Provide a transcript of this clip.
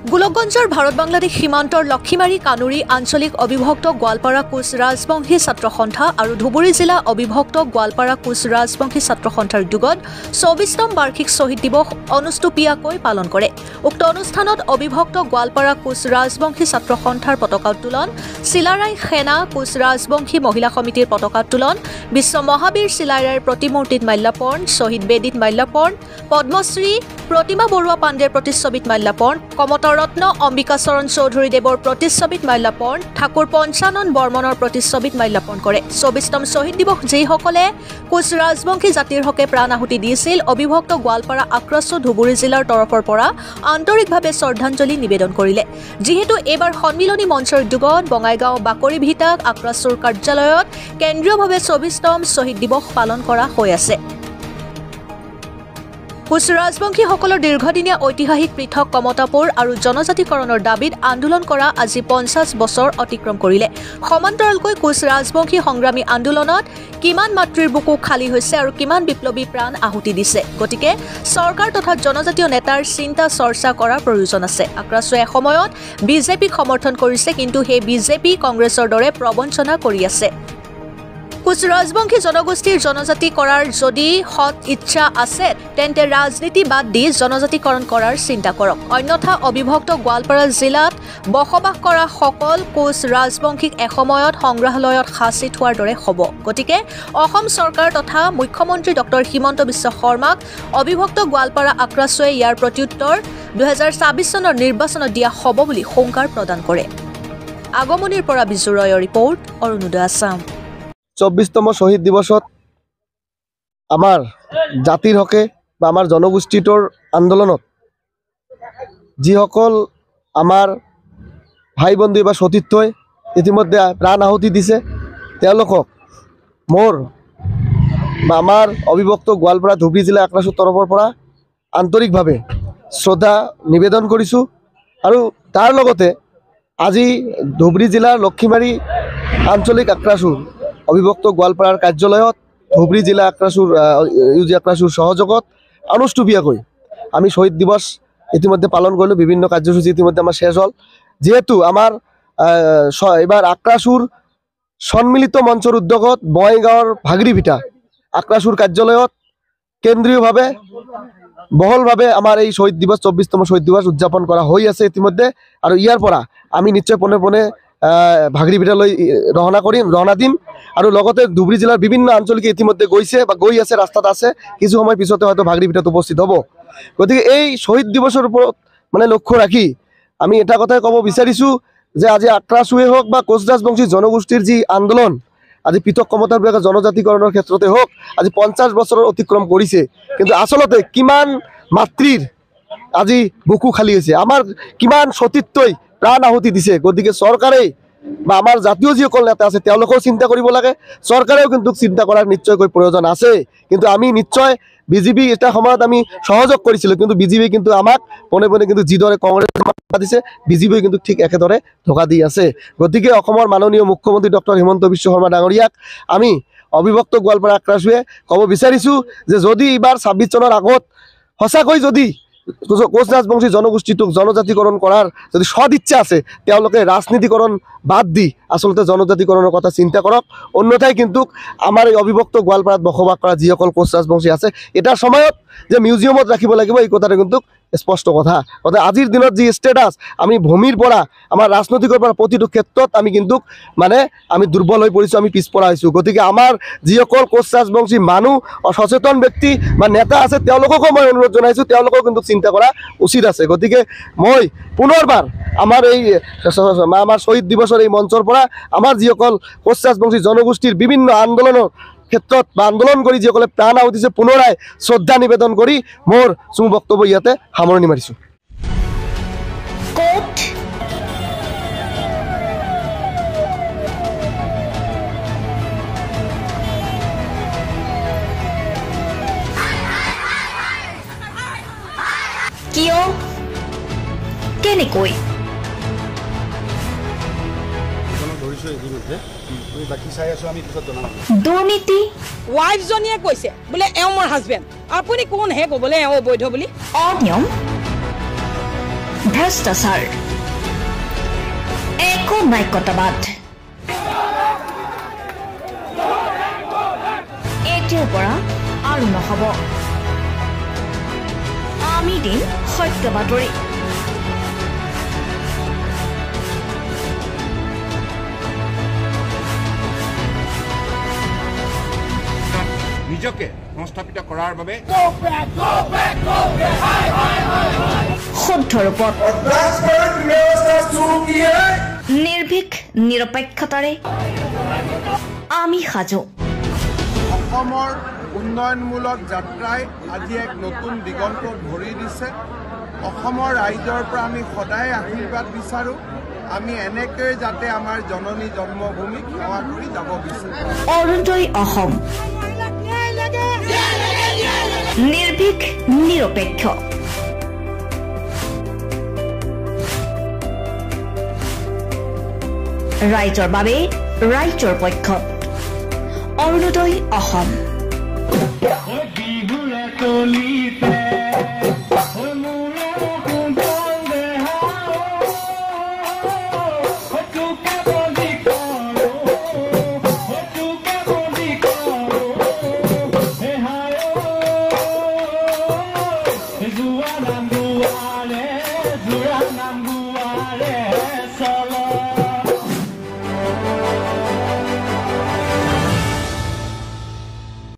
গোলকগঞ্জৰ ভাৰত বাংলাদেশ সীমান্তৰ লক্ষীমাৰী কানুৰী আঞ্চলিক অবিভক্ত গোৱালপাৰা কোচ ৰাজবংশী ছাত্ৰ সন্থা আৰু ধুবুৰী জিলা অবিভক্ত গোৱালপাৰা কোচ ৰাজবংশী ছাত্ৰ সন্থাৰ উদ্যোগত ২৪তম বাৰ্ষিক শ্বহীদ দিৱস অনুষ্টুপীয়াকৈ পালন কৰে। উক্ত অনুষ্ঠানত অবিভক্ত গোৱালপাৰা কোচ ৰাজবংশী ছাত্ৰ সন্থাৰ পতাকা উত্তোলন, চিলাৰাই সেনা কোচ ৰাজবংশী মহিলা সমিতিৰ পতাকা উত্তোলন, বিশ্ব মহাবীৰ চিলাৰাইৰ প্ৰতিমূৰ্তিত মাল্যাৰ্পণ, শ্বহীদ বেদীত মাল্যাৰ্পণ, পদ্মশ্ৰী প্ৰতিমা বৰুৱা পাণ্ডেৰ প্ৰতিচ্ছবিত মাল্যাৰ্পণ, কমতৰত্ন অম্বিকাচৰণ চৌধুৰী দেৱৰ প্ৰতিচ্ছবিত মাল্যাৰ্পণ, ঠাকুৰ পঞ্চানন বৰ্মনৰ প্ৰতিচ্ছবিত মাল্যাৰ্পণ কৰে। ২৪তম শ্বহীদ দিৱস যিসকলে কোচ ৰাজবংশী জাতিৰ হকে প্ৰাণ আহুতি দিছিল, অবিভক্ত গোৱালপাৰা আক্ৰাছু ধুবুৰী জিলাৰ তৰফৰ পৰা আন্তৰিকভাৱে শ্ৰদ্ধাঞ্জলি নিবেদন কৰিলে। যিহেতু এইবাৰ সন্মিলনী মঞ্চৰ উদ্যোগত বঙাইগাঁও বাকৰি ভিটাক আক্ৰাছুৰ কাৰ্যালয়ত কেন্দ্ৰীয়ভাৱে ২৪তম শ্বহীদ দিৱস পালন কৰা হৈ আছে। কোচ ৰাজবংশীসকলৰ দীৰ্ঘদিনীয়া ঐতিহাসিক পৃথক কমতাপুৰ আৰু জনজাতিকৰণৰ দাবীত আন্দোলন কৰা আজি ৫০ বছৰ অতিক্ৰম কৰিলে। সমান্তৰালকৈ কোচ ৰাজবংশী সংগ্ৰামী আন্দোলনত কিমান মাতৃৰ বুকু খালী হৈছে আৰু কিমান বিপ্লৱী প্ৰাণ আহুতি দিছে। গতিকে চৰকাৰ তথা জনজাতীয় নেতাৰ চিন্তা চৰ্চা কৰাৰ প্ৰয়োজন আছে। আক্ৰাছুৱে এসময়ত বিজেপিক সমৰ্থন কৰিছে, কিন্তু সেই বিজেপি কংগ্ৰেছৰ দৰে প্ৰবঞ্চনা কৰি আছে। কোচ ৰাজবংশী জনগোষ্ঠীৰ জনজাতি কৰাৰ যদি সৎ ইচ্ছা আছে, তেন্তে ৰাজনীতি বাদ দি জনজাতিকৰণ কৰাৰ চিন্তা কৰক। অন্যথা অবিভক্ত গোৱালপাৰা জিলাত বসবাস কৰা সকল কোচ ৰাজবংশীক এসময়ত সংগ্ৰহালয়ত সাঁচি থোৱাৰ দৰে হ'ব। গতিকে অসম চৰকাৰ তথা মুখ্যমন্ত্ৰী ডক্টৰ হিমন্ত বিশ্ব শৰ্মাক অবিভক্ত গোৱালপাৰা আক্ৰাছুৱে ইয়াৰ প্ৰত্যুত্তৰ ২০২৬ চনৰ নিৰ্বাচনত দিয়া হ'ব বুলি হুংকাৰ প্ৰদান কৰে। আগমনিৰ পৰা বিজু ৰয়ৰ ৰিপৰ্ট, অৰুণোদয় আছাম। ২৪তম শ্বহীদ দিৱসত আমাৰ জাতিৰ হকে বা আমাৰ জনগোষ্ঠীটোৰ আন্দোলনত যিসকল আমাৰ ভাই বন্ধু বা সতীৰ্থই ইতিমধ্যে প্ৰাণ আহুতি দিছে, তেওঁলোকক মোৰ বা আমাৰ অবিভক্ত গোৱালপাৰা ধুবুৰী জিলা আক্ৰাছুৰ তৰফৰ পৰা আন্তৰিকভাৱে শ্ৰদ্ধা নিবেদন কৰিছোঁ। আৰু তাৰ লগতে আজি ধুবুৰী জিলাৰ লক্ষীমাৰী আঞ্চলিক আক্ৰাছুৰ অবিভক্ত গোৱালপাৰাৰ কাৰ্যালয়ত ধুবুৰী জিলা আক্ৰাছুৰ আক্ৰাছুৰ সহযোগত অনুষ্টুপীয়াকৈ আমি শ্বহীদ দিৱস ইতিমধ্যে পালন কৰিলোঁ। বিভিন্ন কাৰ্যসূচী ইতিমধ্যে আমাৰ শেষ হ'ল। যিহেতু আমাৰ এইবাৰ আক্ৰাছুৰ সন্মিলিত মঞ্চৰ উদ্যোগত বঙাইগাঁৱৰ ভাগৰি ভিটা আক্ৰাছুৰ কাৰ্যালয়ত কেন্দ্ৰীয়ভাৱে বহলভাৱে আমাৰ এই শ্বহীদ দিৱস ২৪তম শ্বহীদ দিৱস উদযাপন কৰা হৈ আছে ইতিমধ্যে। আৰু ইয়াৰ পৰা আমি নিশ্চয় পোনে পোনে ভাগৰি ভিটালৈ ৰওনা দিম। আৰু লগতে ধুবুৰী জিলাৰ বিভিন্ন আঞ্চলিকে ইতিমধ্যে গৈছে বা গৈ আছে, ৰাস্তাত আছে, কিছু সময় পিছতে হয়তো ভাগৰি ভিটাত উপস্থিত হ'ব। গতিকে এই শ্বহীদ দিৱসৰ ওপৰত লক্ষ্য ৰাখি আমি এটা কথাই ক'ব বিচাৰিছোঁ যে আজি আক্ৰাছুৱে হওক বা কোচ ৰাজবংশী জনগোষ্ঠীৰ যি আন্দোলন, আজি পৃথক কমতাৰ জনজাতিকৰণৰ ক্ষেত্ৰতে হওক, আজি ৫০ বছৰৰ অতিক্ৰম কৰিছে, কিন্তু আচলতে কিমান মাতৃৰ আজি বুকু খালী হৈছে, আমাৰ কিমান সতীৰ্থই প্ৰাণ আহুতি দিছে। গতিকে চৰকাৰে বা আমাৰ জাতীয় যিসকল নেতা আছে তেওঁলোকেও চিন্তা কৰিব লাগে, চৰকাৰেও কিন্তু চিন্তা কৰাৰ নিশ্চয়কৈ প্ৰয়োজন আছে। কিন্তু আমি নিশ্চয় বিজেপি এটা সময়ত আমি সহযোগ কৰিছিলোঁ, কিন্তু বিজেপি কিন্তু আমাক পোনে পোনে কিন্তু যিদৰে কংগ্ৰেছ দিছে, বিজেপিয়ে কিন্তু ঠিক একেদৰে ধোকা দি আছে। গতিকে অসমৰ মাননীয় মুখ্যমন্ত্ৰী ডক্টৰ হিমন্ত বিশ্ব শৰ্মা ডাঙৰীয়াক আমি অবিভক্ত গোৱালপাৰা আক্ৰাছুৱে ক'ব বিচাৰিছোঁ যে যদি এইবাৰ ২৬ চনৰ আগত সঁচাকৈ যদি কোচ ৰাজবংশী জনগোষ্ঠীটোক জনজাতিকৰণ কৰাৰ যদি সদ ইচ্ছা আছে, তেওঁলোকে ৰাজনীতিকৰণ বাদ দি আচলতে জনজাতিকৰণৰ কথা চিন্তা কৰক। অন্যথাই কিন্তু আমাৰ এই অবিভক্ত গোৱালপাৰাত বসবাস কৰা যিসকল কোচ ৰাজবংশী আছে, এটাৰ সময়ত যে মিউজিয়ামত ৰাখিব লাগিব এই কথাটো কিন্তু স্পষ্ট কথা। গতিকে আজিৰ দিনত যি ষ্টেটাছ, আমি ভূমিৰ পৰা আমাৰ ৰাজনৈতিকৰ পৰা প্ৰতিটো ক্ষেত্ৰত আমি কিন্তু আমি দুৰ্বল হৈ পৰিছোঁ, আমি পিছপৰা হৈছোঁ। গতিকে আমাৰ যিসকল কোচ ৰাজবংশী মানুহ সচেতন ব্যক্তি বা নেতা আছে, তেওঁলোককো মই অনুৰোধ জনাইছোঁ, তেওঁলোকেও কিন্তু চিন্তা কৰা উচিত আছে। গতিকে মই পুনৰবাৰ আমাৰ শ্বহীদ দিৱসৰ এই মঞ্চৰ পৰা আমাৰ যিসকল কোচ ৰাজবংশী জনগোষ্ঠীৰ বিভিন্ন আন্দোলনৰ ক্ষেত্ৰত বা আন্দোলন কৰি যিসকলে প্ৰাণ আহুতি দিছে, পুনৰাই শ্ৰদ্ধা নিবেদন কৰি মোৰ চমু বক্তব্য ইয়াতে সামৰণি মাৰিছোঁ। কিয়, কেনেকৈ দুৰ্নীতি? ৱাইফজনীয়ে কৈছে বোলে এওঁ মোৰ হাজবেণ্ড, আপুনি কোন হে ক'বলৈ এওঁ অবৈধ বুলি? অনিয়ম, ভ্ৰষ্টাচাৰ একো নায়কতাবাদ এতিয়াৰ পৰা আৰু নহ'ব আমি দিম সত্য বাতৰি নিজকে সংস্থাপিত কৰাৰ বাবে শুদ্ধ ৰূপত নিৰ্ভীক নিৰপেক্ষতাৰে আমি সাজু অসমৰ উন্নয়নমূলক যাত্ৰাই আজি এক নতুন দিগন্ত ভৰি দিছে অসমৰ ৰাইজৰ পৰা আমি সদায় আশীৰ্বাদ বিচাৰোঁ আমি এনেকৈ যাতে আমাৰ জননী জন্মভূমিক সেৱা কৰি যাব বিচাৰোঁ অৰুণোদয় অসম নিৰ্ভীক নিৰপেক্ষ ৰাইজৰ বাবে ৰাইজৰ পক্ষত অৰুণোদয় অসম